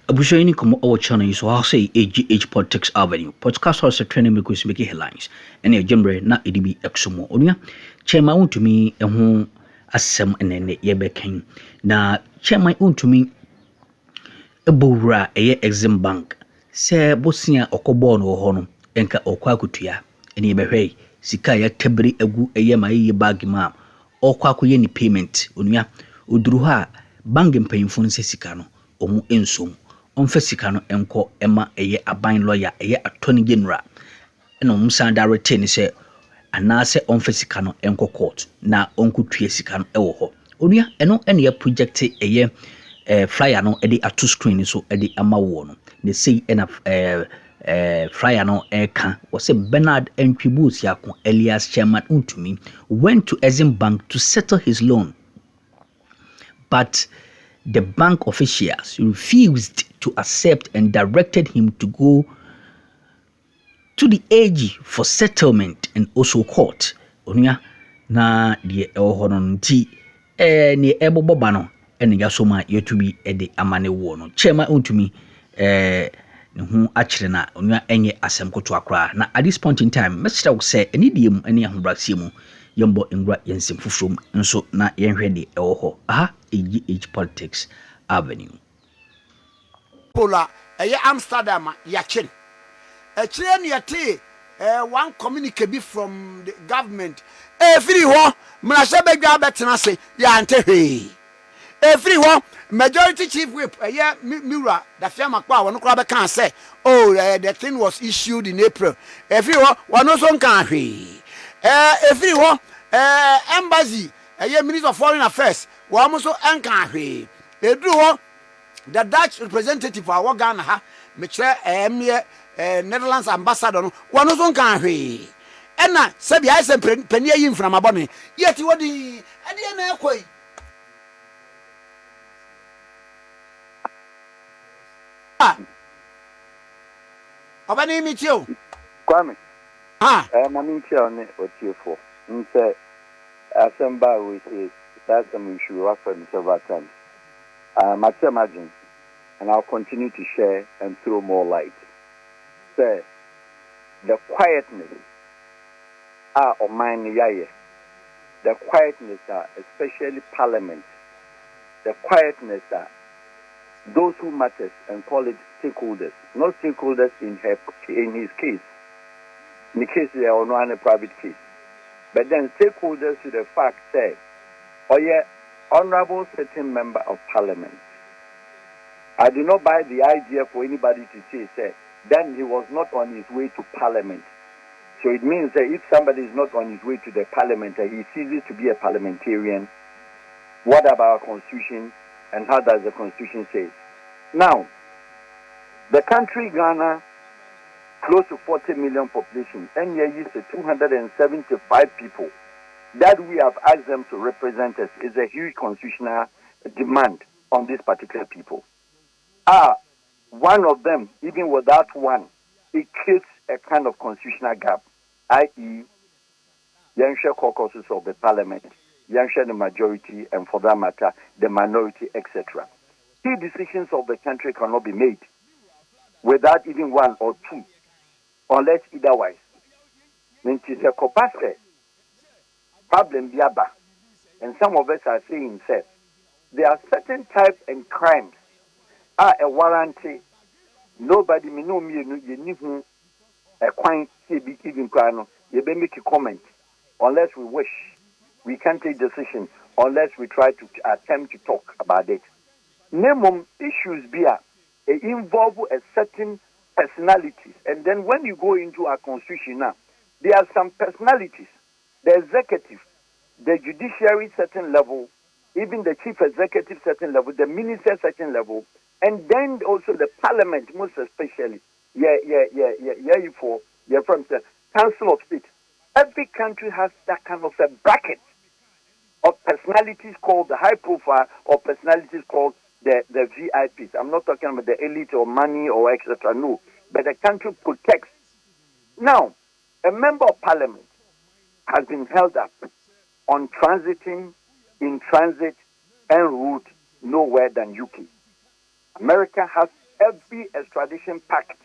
Abushani come our channel so I say AGH Politics Avenue. Podcast house training because make headlines. And a jembre na EDB exomo. Onya chairman Wontumi ho asem enene yebekan. Na chairman Wontumi ebowura eye EXIM bank. Se bosia okobo no ho no enka okwa akutua. Ene yebehwe sika ya tebri egu eye maye bag ma okwa akoye ni payment. Onya oduru ha bank mpanyimfo no se sika no omu ensom. Onfa sika no enko ema eye aban lawyer eye attorney general na omsan direct ni se anase onfa sika no enko court na onkotue sika no ewo ho onua eno ene ya project eye flyer no ede ato screen so ede ama wo no ne sei ena flyer no eka was Bernard Ntwibus yakon Elias chairman Wontumi went to EXIM bank to settle his loan, but the bank officials refused to accept and directed him to go to the AG for settlement and also court. Onya na de ehono nti ne eboboba no ene yasoma yetubi ede amane wo no chairman Wontumi ne hu akire na onya enye asem koto akra na at this point in time Mr. wo say eni diem ene ahobrasie mu yembo ngura yensem fufrom nso na yenhwe de ewo ho aha EGH Politics Avenue. Pola, Amsterdam, Yachin. A train yate, one communique be from the government. Every one, Mnashabe Gabetina say, Yante. Every one, majority chief whip, a year Mura, the firm of power, no crab can say, oh, the thing was issued in April. Every one also can't he. Every one, embassy, a year Minister of Foreign Affairs, one also can't he. They do the Dutch representative for our Ghana, ha, Mr. Netherlands ambassador, one also can't he. And now, Sabi, I sent Penny in from a bonnet, yet you are the Quay. Of any meet you? Kwame. Ah, I'm an on it or cheerful. And say, assemble with it. That's some issue offered several times. Must imagine, and I'll continue to share and throw more light. Say, the quietness of mine, the quietness, especially Parliament, the quietness, those who matters and call it stakeholders, not stakeholders in his case. In the case they are not a private case, but then stakeholders to the fact say, oh yeah, honorable sitting member of Parliament. I do not buy the idea for anybody to say, then he was not on his way to Parliament. So it means that if somebody is not on his way to the Parliament and he ceases to be a parliamentarian, what about our Constitution and how does the Constitution say? Now, the country Ghana, close to 40 million population, and here is 275 people that we have asked them to represent us is a huge constitutional demand on these particular people. One of them, even without one, it creates a kind of constitutional gap, i.e., Yansha caucuses of the parliament, Yansha the majority, and for that matter, the minority, etc. Key decisions of the country cannot be made without even one or two, unless otherwise. When it is a capacity problem, biaba, and some of us are saying, sir, there are certain types and crimes are a warranty. Nobody may know me, you need a quite even crime, you may make a comment. Unless we wish, we can't take decision unless we try to attempt to talk about it. Minimum issues involve a certain personalities, and then when you go into our constitution now, there are some personalities, the executive, the judiciary certain level, even the chief executive certain level, the minister certain level, and then also the parliament most especially. From the council of state. Every country has that kind of a bracket of personalities called the high profile or personalities called the VIPs. I'm not talking about the elite or money or etc. No, but the country protects. Now, a member of parliament has been held up on transiting, in transit, en route nowhere than UK. America has every extradition pact,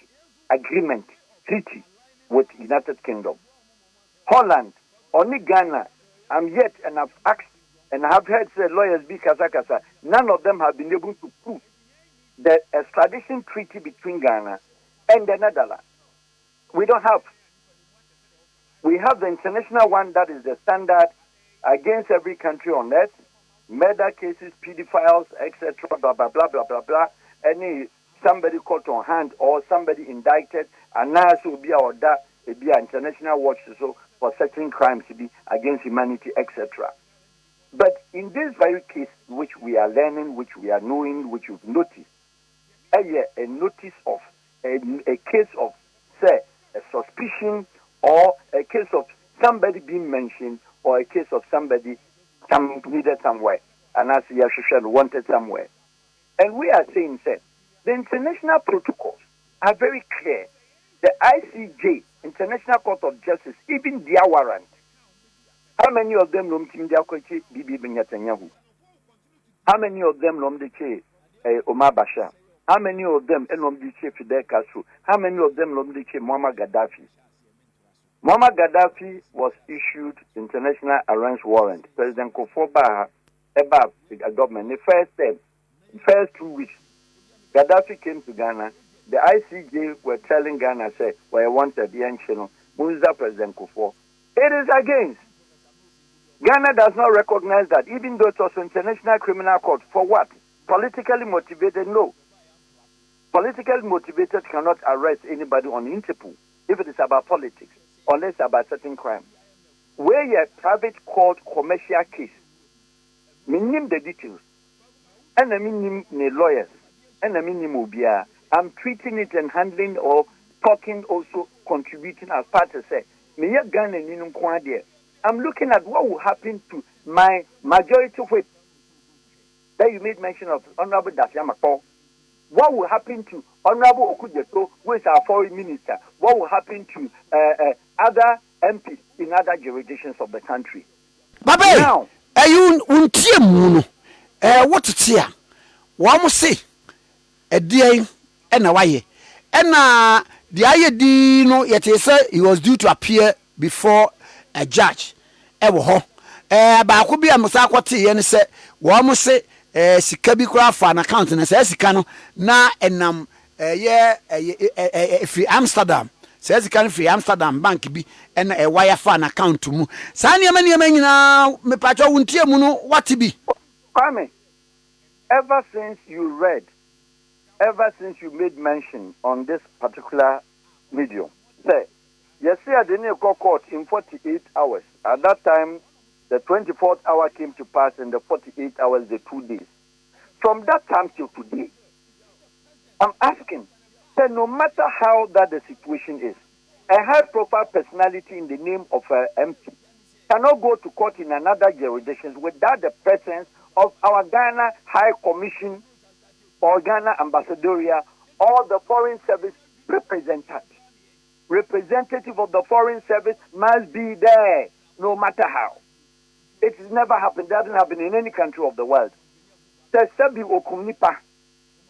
agreement, treaty with United Kingdom. Holland, only Ghana, I'm yet, and I've asked, and I have heard lawyers be kasa. None of them have been able to prove the extradition treaty between Ghana and the Netherlands. We don't have. We have the international one that is the standard against every country on earth, murder cases, pedophiles, etc., blah, blah, blah, blah, blah, blah. Any somebody caught on hand or somebody indicted, and now so be our that it be an international watch so for certain crimes to be against humanity, etc. But in this very case, which we are learning, which we are knowing, which you've noticed, a notice of a case of, say, a suspicion or a case of somebody being mentioned or a case of somebody needed somewhere and as wanted somewhere. And we are saying, sir, the international protocols are very clear. The ICJ, International Court of Justice, even their warrant. How many of them nom Tim Diakoche Bibi Netanyahu? How many of them nom Deche Omar Bashar? How many of them nom Deche Fidel Castro? How many of them nom Deche Muammar Gaddafi? Muammar Gaddafi was issued international arrest warrant. President Kofoba above the government. The first 2 weeks, Gaddafi came to Ghana. The ICJ were telling Ghana, say, well, I wanted the channel, Munza President Kofo. It is against. Ghana does not recognize that, even though it was an international criminal court. For what? Politically motivated? No. Politically motivated cannot arrest anybody on Interpol if it is about politics, unless about certain crime. Where a private court commercial case, minim the details, and I mean the lawyers, and I mean Mobia. I'm treating it and handling or talking also contributing as part of say, me Ghana and I'm looking at what will happen to my majority whip that you made mention of Honorable Dafiamako. What will happen to Honorable Okujeto, who is our foreign minister? What will happen to other MPs in other jurisdictions of the country? Baba, now, you untie muno. What to see? What must say? A day and a way. And the idea, no, yet he said he was due to appear before a judge. But I could be a Musakwati and say, one must say, Sikabi craft for an account and says Sikano na and free Amsterdam. Says he can free Amsterdam bank be and a wire for an account to move. Sanya many now, me pacho untia muno, what to be? Kwame, ever since you made mention on this particular medium, say, you see, I didn't go court in 48 hours. At that time, the 24th hour came to pass, and the 48 hours, the 2 days. From that time till today, I'm asking, that no matter how that the situation is, a high-profile personality in the name of an MP cannot go to court in another jurisdiction without the presence of our Ghana High Commission or Ghana Ambassadorial or the Foreign Service representative of the Foreign Service must be there, no matter how. It has never happened. It doesn't happen in any country of the world. There's Sabi Okumnipa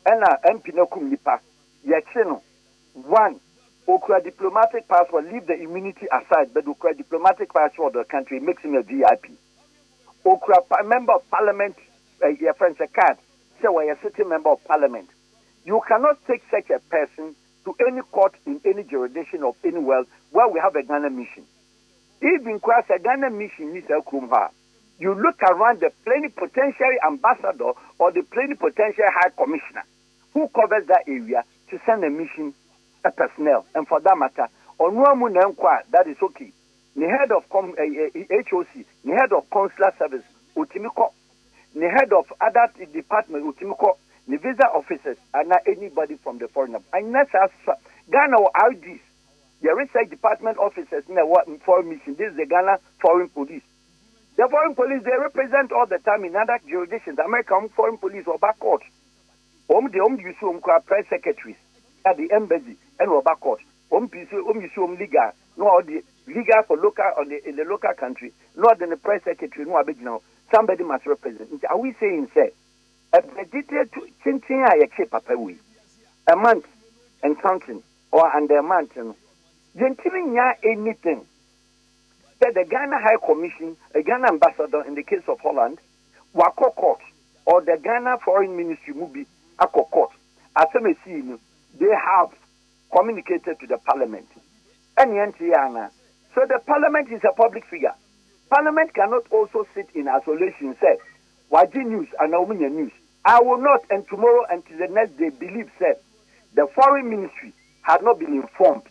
and MP Nokumnipa. Yachino. One, Okra diplomatic passport, leave the immunity aside, but Okra diplomatic passport of the country makes him a VIP. Okra member of parliament, your friend's a card, say we're a city member of parliament. You cannot take such a person to any court in any jurisdiction of any world where we have a Ghana mission. Even class a Ghana mission is a Kumha. You look around the plenipotentiary ambassador or the plenipotentiary high commissioner who covers that area to send a mission, a personnel, and for that matter, on one that is okay. The head of HOC, the head of consular service, Utimiko, the head of other department, Utimiko, the visa officers, and not anybody from the foreigner. And that's Ghana or RDs, the research department officers in the foreign mission. This is the Ghana Foreign Police. The foreign police, they represent all the time in other jurisdictions. American foreign police or back court. The press secretaries at the embassy and back court. Legal, no the legal for local in the local country, not the press secretary, no original. Somebody must represent. Are we saying, say, a detailed chinching I a papa we? a month and counting, or under a month. Gentlemen, anything. That the Ghana High Commission, a Ghana ambassador in the case of Holland, Wako Court, or the Ghana Foreign Ministry Mubi Ako Court, as I see, they have communicated to the Parliament. And so the Parliament is a public figure. Parliament cannot also sit in isolation, say, Waji News and Naominia News. I will not, and tomorrow and to the next day, believe, say, the Foreign Ministry had not been informed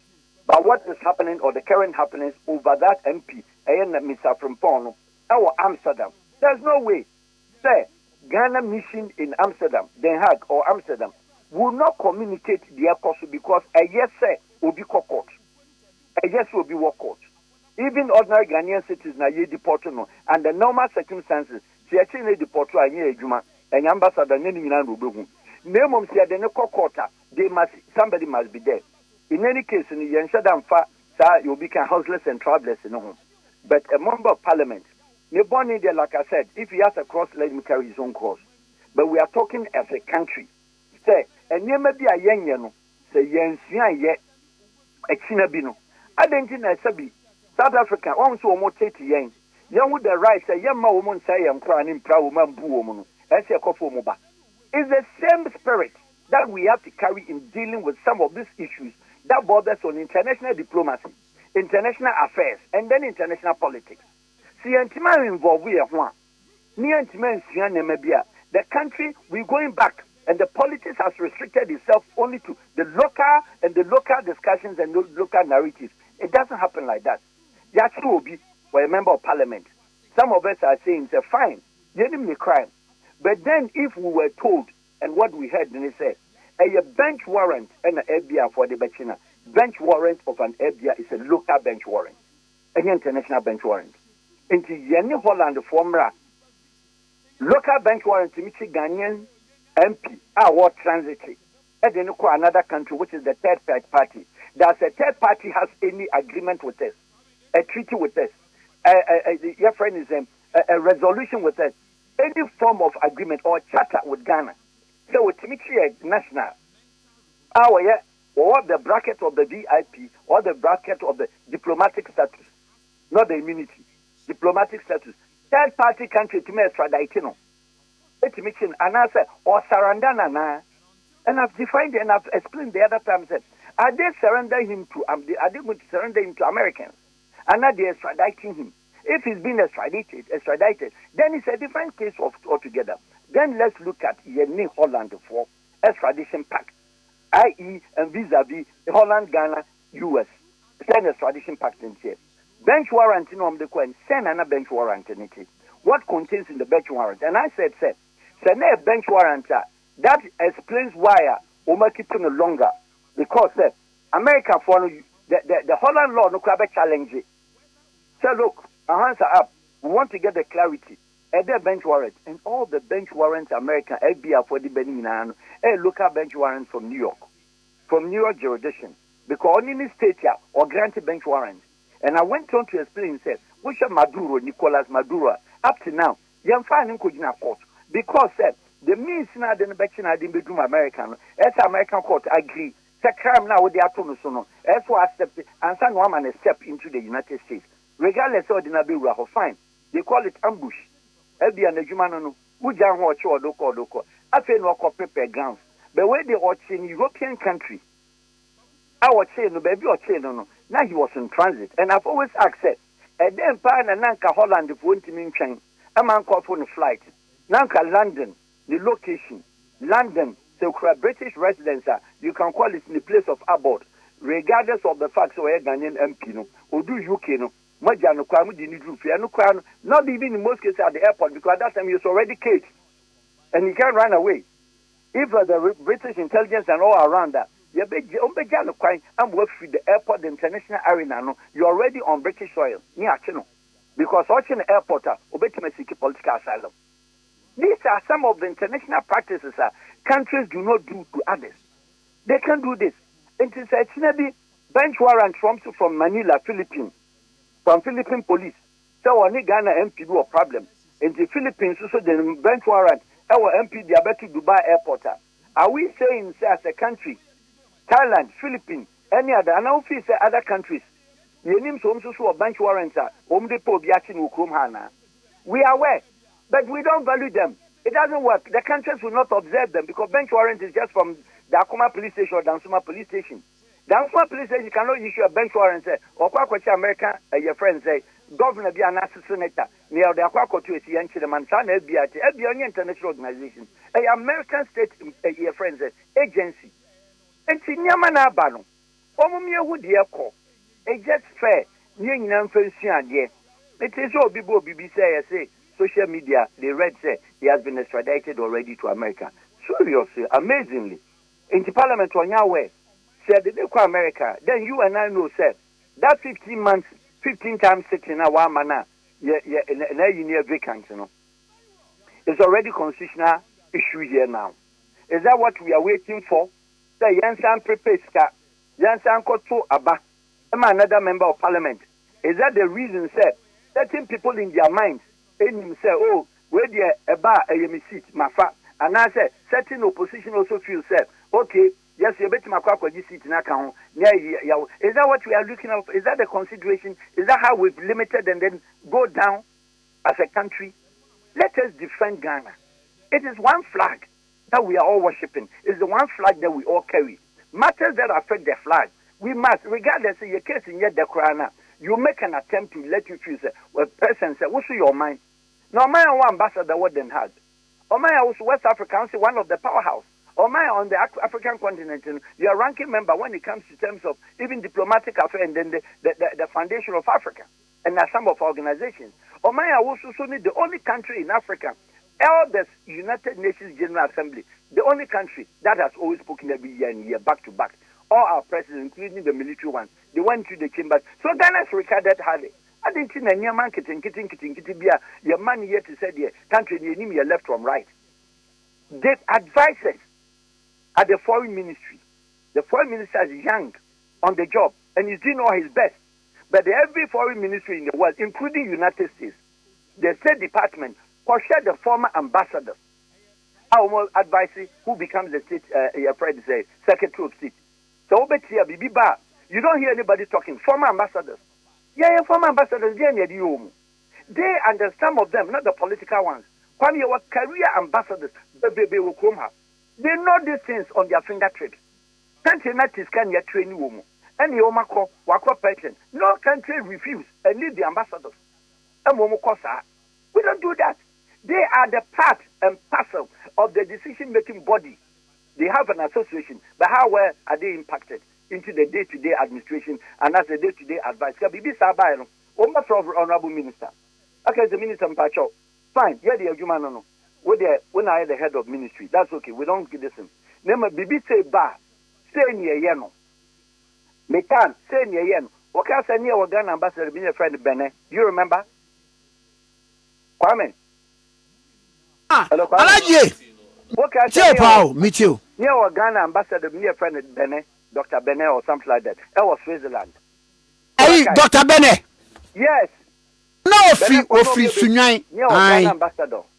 about what is happening or the current happenings over that MP, Mr. Frimpong, or Amsterdam. There's no way, say, Ghana mission in Amsterdam, Den Haag or Amsterdam, will not communicate their course because a yes, say, will be court. A yes will be work court. Even ordinary Ghanaian citizens are deported, and the normal circumstances, they actually deport to a Juma, and ambassador Nini Rubu. Name said the quarter, somebody must be there. In any case, in the Yanshadam Fa, you'll become houseless and travelers in home. But a member of parliament, Neboni, like I said, if he has a cross, let him carry his own cross. But we are talking as a country. Say, and you may be a young, say, Yansian yet, a Chinabino. I don't think I said, South Africa, also more 30 young. Young with the right, say, young woman say, I'm crying, proud woman, boo woman, as a couple moba. It's the same spirit that we have to carry in dealing with some of these issues that borders on international diplomacy, international affairs, and then international politics. See, involved the country, we're going back, and the politics has restricted itself only to the local discussions and local narratives. It doesn't happen like that. Yatsu will be for a member of parliament. Some of us are saying it's fine, you didn't make crime. But then if we were told, and what we heard, then they said, a bench warrant and an FBI for the Bechina. Bench warrant of an FBI is a local bench warrant, an international bench warrant. Into Yenny Holland, the former local bench warrant to Michiganian MP, our transitory. And then another country, which is the third party. Does a third party has any agreement with us, a treaty with us, your friend is a resolution with us, any form of agreement or charter with Ghana. So with Mitchell National, or the bracket of the VIP or the bracket of the diplomatic status, not the immunity, diplomatic status. Third party country to me extradite no. It's Mitchell and I said or Sarandana, and I've defined and I've explained the other time said, are they surrendering him to are they going to surrender him to Americans? And now they're extraditing him. If he's been extradited, then it's a different case altogether. Then let's look at Yenny Holland for extradition pact, i.e. and vis-a-vis Holland, Ghana, US. Send extradition pact in here. Bench warrant in the coin, send another bench warrant in it. What contains in the bench warrant? And I said, send a bench warrant that explains why Omaki took no longer. Because America for the Holland law no crab challenge it. So look, our hands are up. We want to get the clarity. And the bench warrant and all the bench warrants American FBI for the Benin and a local bench warrant from New York jurisdiction. Because only in the state here or granted bench warrant. And I went on to explain said, which are Nicolas Maduro, up to now, young finding Kujina court. Because the means now the election I didn't become American, as American court agree. The crime now with the Atono, as well accepted and some woman a step into the United States. Regardless of the Nabiru, fine. They call it ambush. Ebi and the Jumano, Ujan watch or doko. I feel no prepare grounds. But when they watch in European country, I was saying no baby or chain no. Now he was in transit, and I've always accepted. And then Pan and Nanka Holland if Wontumi train, a man called for the flight. Nanka London, the location, London, so British residents are you can call it in the place of abode, regardless of the facts or Ghanaian MP no, or do UK no. Not even in most cases at the airport because at that time he was already caged and he can't run away. If the British intelligence and all around that, I'm working the airport, the international arena, no, you're already on British soil, because watching the airport, political asylum. These are some of the international practices countries do not do to others. They can do this. It is a bench warrant from Manila, Philippines. From Philippine police. So when Ghana MP do a problem. In the Philippines, so the bench warrant, our MP, they are back to Dubai airport. Are we saying, as a country, Thailand, Philippines, any other, and now say other countries. Your names also bench warrants are the Pobiachin Ukrumhana. We are aware, but we don't value them. It doesn't work. The countries will not observe them because bench warrant is just from the Akuma police station or Dansuma police station. Dansuma police station cannot issue a bench warrant say, or Kwakwachi America, your friends say, Governor be an senator near the Aquaco to a young man, son, FBI international organization, a American state, your friends, agency. And Sinyamana Bano, Omumia would dear call. It's just fair, near Nanfansian, dear. It is all people BBC say, social media, they read say he has been extradited already to America. Seriously, amazingly. In the parliament on your way, said they go America, then you and I know, said that 15 months, 15 times sitting in one manner, near vacant, you know. It's already constitutional issue here now. Is that what we are waiting for? The Yansan prepares Yansan Koto Abba, another member of parliament. Is that the reason, said, certain people in their minds, in himself, oh, where the Eba a seat, Mafa, and I said, certain opposition also feel, said, okay, yes, you bet my quack this seat in account. Is that what we are looking at? Is that the consideration? Is that how we've limited and then go down as a country? Let us defend Ghana. It is one flag that we are all worshipping. It's the one flag that we all carry. Matters that affect the flag, we must, regardless of your case in your Dekrana, you make an attempt to let you feel, say, well, person say, what's your mind? Now, my ambassador, what then had? Or my also West Africa, one of the powerhouse. Or my on the African continent, you are ranking member when it comes to terms of even diplomatic affairs and then the foundation of Africa and some of organizations. Or my also the only country in Africa, all the United Nations General Assembly, the only country that has always spoken every year and year, back to back. All our presidents, including the military ones, they went to the chambers. So Ghana is regarded highly. I didn't see any man kitting, your money here to say the country, the enemy left from right. They advise us at the foreign ministry. The foreign minister is young on the job and he's doing all his best. But every foreign ministry in the world, including United States, the State Department, for sure the former ambassadors, I will advise who becomes the state, Secretary of State. So you don't hear anybody talking. Former ambassadors. Yeah, former ambassadors, they understand, some of them, not the political ones. Your career ambassadors, they will come up. They know these things on their fingertips. Country not is can you train woman. And you mako wako pension. No country refuse and need the ambassadors. And we don't do that. They are the part and parcel of the decision-making body. They have an association, but how well are they impacted into the day-to-day administration and as the day-to-day advice? Honorable Minister. Okay, the Minister Mpacho. Fine, you're the human no. When I am the head of ministry, that's okay. We don't give this him. Nema bibi say ba, say near yeno. Mekan, say near yeno. Okay, I say near our Ghana ambassador, being a friend of Benin. Do you remember? Kwame. Hello, Kwame. Okay, I say meet you. Near our Ghana ambassador, being a friend of Benin, Dr. Benin or something like that. That was Switzerland. Hey, okay. Dr. Benin. Yes. No, free Sunyai.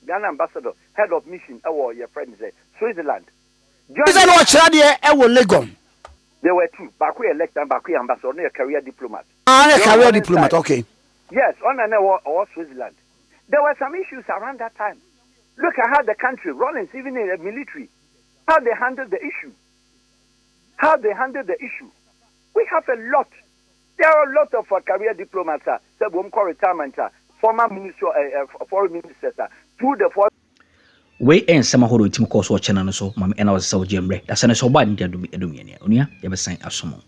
Ghana ambassador, head of mission, your friend is Switzerland. Is that what Legon? There were two. Bakwe elect and Bakwe ambassador, a career diplomat. A career diplomat, okay. Yes, on and or Switzerland. There were some issues around that time. Look at how the country, Rollins, even in the military, how they handled the issue. We have a lot. There are a lot of career diplomats, retirement, former minister, foreign ministers, through the foreign. We and some who will team course watching and so, Mamma and I was so Jembre. That's an so bad in the Dumia. You ever sign a summon.